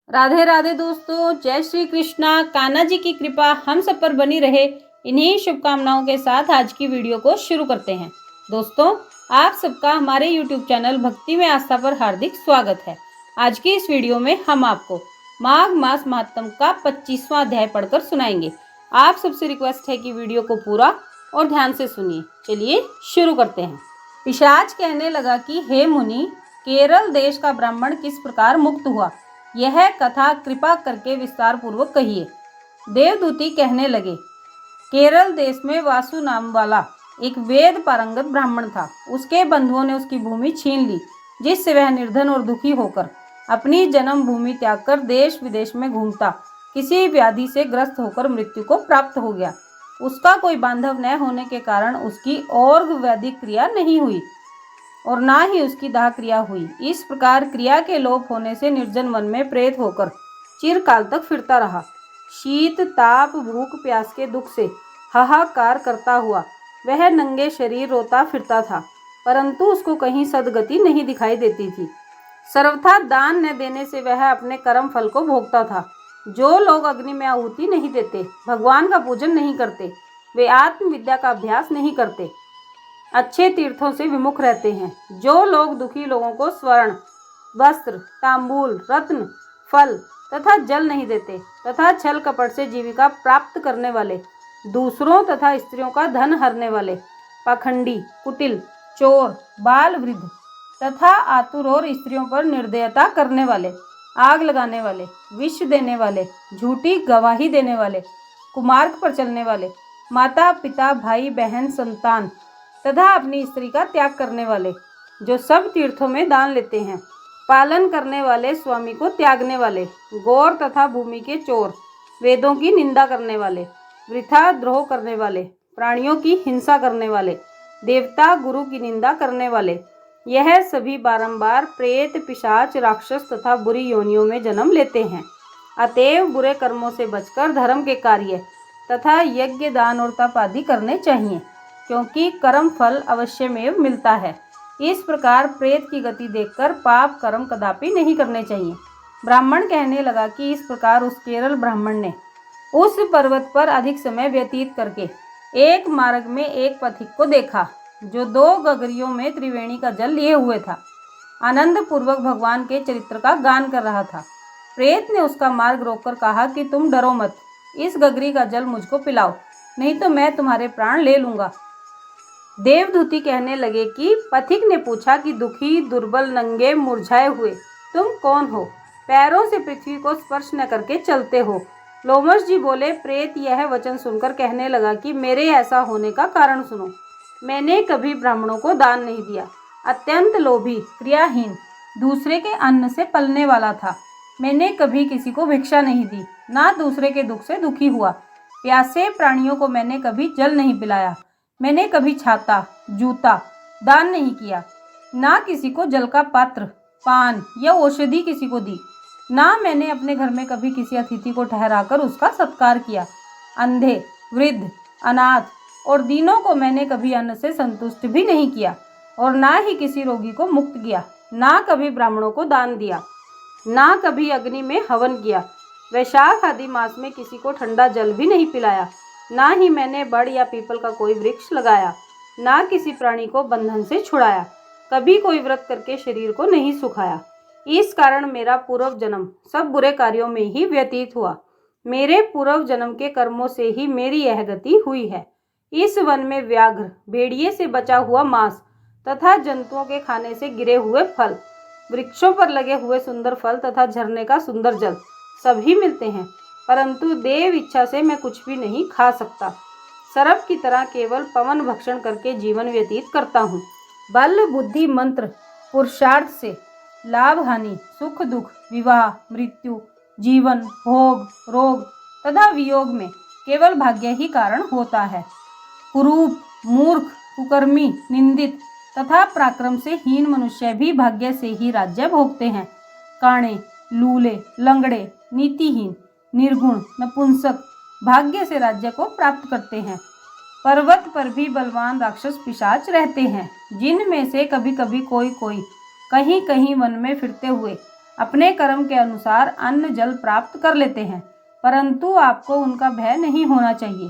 राधे राधे दोस्तों, जय श्री कृष्णा। कान्हा जी की कृपा हम सब पर बनी रहे, इन्हीं शुभकामनाओं के साथ आज की वीडियो को शुरू करते हैं। दोस्तों, आप सबका हमारे YouTube चैनल भक्ति में आस्था पर हार्दिक स्वागत है। आज की इस वीडियो में हम आपको माघ मास महात्म का 25वां अध्याय पढ़कर सुनाएंगे। आप सबसे रिक्वेस्ट है कि वीडियो को पूरा और ध्यान से सुनिए। चलिए शुरू करते हैं। पिशाच कहने लगा कि हे मुनि, केरल देश का ब्राह्मण किस प्रकार मुक्त हुआ, यह कथा कृपा करके विस्तार पूर्वक कहिए। देवदूती कहने लगे, केरल देश में वासु नाम वाला एक वेद पारंगत ब्राह्मण था। उसके बंधुओं ने उसकी भूमि छीन ली, जिससे वह निर्धन और दुखी होकर अपनी जन्म भूमि त्याग कर देश विदेश में घूमता किसी व्याधि से ग्रस्त होकर मृत्यु को प्राप्त हो गया। उसका कोई बांधव न होने के कारण उसकी और वैदिक क्रिया नहीं हुई और ना ही उसकी दाह क्रिया हुई। इस प्रकार क्रिया के लोप होने से निर्जन वन में प्रेत होकर चिरकाल तक फिरता रहा। शीत ताप भूख प्यास के दुख से हाहाकार करता हुआ वह नंगे शरीर रोता फिरता था, परंतु उसको कहीं सदगति नहीं दिखाई देती थी। सर्वथा दान न देने से वह अपने कर्म फल को भोगता था। जो लोग अग्नि में आहुति नहीं देते, भगवान का पूजन नहीं करते, वे आत्मविद्या का अभ्यास नहीं करते, अच्छे तीर्थों से विमुख रहते हैं। जो लोग दुखी लोगों को स्वर्ण वस्त्र तांबूल रत्न फल तथा जल नहीं देते तथा छल कपट से जीविका प्राप्त करने वाले, दूसरों तथा स्त्रियों का धन हरने वाले, पाखंडी कुटिल चोर बाल वृद्ध तथा आतुर और स्त्रियों पर निर्दयता करने वाले, आग लगाने वाले, विष देने वाले, झूठी गवाही देने वाले, कुमार्ग पर चलने वाले, माता पिता भाई बहन संतान तथा अपनी स्त्री का त्याग करने वाले, जो सब तीर्थों में दान लेते हैं, पालन करने वाले, स्वामी को त्यागने वाले, गौर तथा भूमि के चोर, वेदों की निंदा करने वाले, वृथा द्रोह करने वाले, प्राणियों की हिंसा करने वाले, देवता गुरु की निंदा करने वाले, यह सभी बारंबार प्रेत पिशाच राक्षस तथा बुरी योनियों में जन्म लेते हैं। अतएव बुरे कर्मों से बचकर धर्म के कार्य तथा यज्ञ दान और तप आदि करने चाहिए, क्योंकि कर्म फल अवश्यमेव मिलता है। इस प्रकार प्रेत की गति देखकर पाप कर्म कदापि नहीं करने चाहिए। ब्राह्मण कहने लगा कि इस प्रकार उस केरल ब्राह्मण ने उस पर्वत पर अधिक समय व्यतीत करके एक मार्ग में एक पथिक को देखा, जो 2 गगरियों में त्रिवेणी का जल लिए हुए था। आनंद पूर्वक भगवान के चरित्र का गान कर रहा था। प्रेत ने उसका मार्ग रोककर कहा कि तुम डरो मत, इस गगरी का जल मुझको पिलाओ, नहीं तो मैं तुम्हारे प्राण ले लूँगा। देवदूती कहने लगे कि पथिक ने पूछा कि दुखी दुर्बल नंगे मुरझाए हुए तुम कौन हो, पैरों से पृथ्वी को स्पर्श न करके चलते हो। लोमश जी बोले, प्रेत यह वचन सुनकर कहने लगा कि मेरे ऐसा होने का कारण सुनो। मैंने कभी ब्राह्मणों को दान नहीं दिया, अत्यंत लोभी क्रियाहीन दूसरे के अन्न से पलने वाला था। मैंने कभी किसी को भिक्षा नहीं दी, ना दूसरे के दुख से दुखी हुआ। प्यासे प्राणियों को मैंने कभी जल नहीं पिलाया। मैंने कभी छाता जूता दान नहीं किया, ना किसी को जल का पात्र पान या औषधि किसी को दी, ना मैंने अपने घर में कभी किसी अतिथि को ठहराकर उसका सत्कार किया। अंधे वृद्ध अनाथ और दीनों को मैंने कभी अन्न से संतुष्ट भी नहीं किया और ना ही किसी रोगी को मुक्त किया, ना कभी ब्राह्मणों को दान दिया, ना कभी अग्नि में हवन किया। वैशाख आदि मास में किसी को ठंडा जल भी नहीं पिलाया, ना ही मैंने बड़ या पीपल का कोई वृक्ष लगाया, ना किसी प्राणी को बंधन से छुड़ाया, कभी कोई व्रत करके शरीर को नहीं सुखाया। इस कारण मेरा पूर्व जन्म सब बुरे कार्यों में ही व्यतीत हुआ। मेरे पूर्व जन्म के कर्मों से ही मेरी यह गति हुई है। इस वन में व्याघ्र भेड़िए से बचा हुआ मांस तथा जंतुओं के खाने से गिरे हुए फल, वृक्षों पर लगे हुए सुंदर फल तथा झरने का सुंदर जल सभी मिलते हैं, परंतु देव इच्छा से मैं कुछ भी नहीं खा सकता। सर्प की तरह केवल पवन भक्षण करके जीवन व्यतीत करता हूँ। बल बुद्धि मंत्र पुरुषार्थ से लाभ हानि सुख दुख विवाह मृत्यु जीवन भोग रोग तथा वियोग में केवल भाग्य ही कारण होता है। कुरूप मूर्ख कुकर्मी निंदित तथा पराक्रम से हीन मनुष्य भी भाग्य से ही राज्य भोगते हैं। काणे लूले लंगड़े नीतिहीन निर्गुण नपुंसक भाग्य से राज्य को प्राप्त करते हैं। पर्वत पर भी बलवान राक्षस पिशाच रहते हैं, जिनमें से कभी कभी कोई कहीं कहीं वन में फिरते हुए अपने कर्म के अनुसार अन्न जल प्राप्त कर लेते हैं, परंतु आपको उनका भय नहीं होना चाहिए,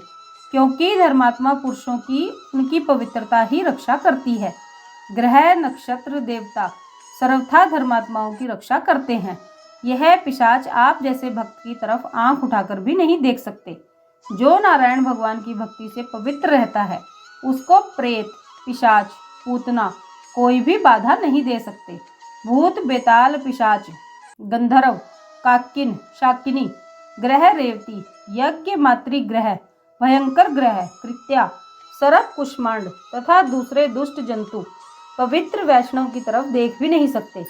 क्योंकि धर्मात्मा पुरुषों की उनकी पवित्रता ही रक्षा करती है। ग्रह नक्षत्र देवता सर्वथा धर्मात्माओं की रक्षा करते हैं। यह पिशाच आप जैसे भक्त की तरफ आंख उठाकर भी नहीं देख सकते। जो नारायण भगवान की भक्ति से पवित्र रहता है, उसको प्रेत, पिशाच, पूतना कोई भी बाधा नहीं दे सकते। भूत, बेताल, पिशाच, गंधर्व, काकिन, शाकिनी, ग्रह रेवती, यज्ञ मातृ ग्रह, भयंकर ग्रह, कृत्या, सर्प, कुष्मांड तथा दूसरे दुष्ट जंतु पवित्र वैष्णव की तरफ देख भी नहीं सकते।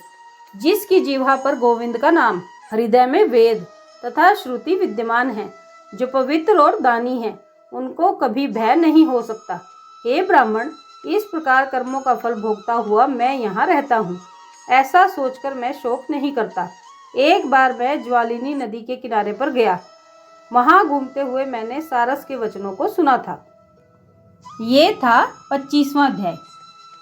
जिसकी जीवा पर गोविंद का नाम, हृदय में वेद तथा श्रुति विद्यमान है, जो पवित्र और दानी है, उनको कभी भय नहीं हो सकता। हे ब्राह्मण, इस प्रकार कर्मों का फल भोगता हुआ मैं यहाँ रहता हूँ, ऐसा सोचकर मैं शोक नहीं करता। एक बार मैं ज्वालिनी नदी के किनारे पर गया। वहाँ घूमते हुए मैंने सारस के वचनों को सुना था। ये था 25वां अध्याय।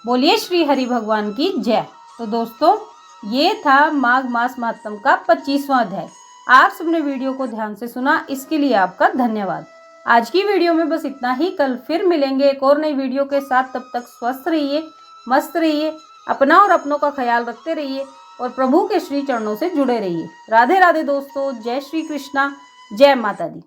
बोलिए श्री हरि भगवान की जय। तो दोस्तों, ये था माघ मास महात्म का 25वां अध्याय। आप सबने वीडियो को ध्यान से सुना, इसके लिए आपका धन्यवाद। आज की वीडियो में बस इतना ही। कल फिर मिलेंगे एक और नई वीडियो के साथ। तब तक स्वस्थ रहिए, मस्त रहिए, अपना और अपनों का ख्याल रखते रहिए और प्रभु के श्री चरणों से जुड़े रहिए। राधे राधे दोस्तों, जय श्री कृष्णा, जय माता दी।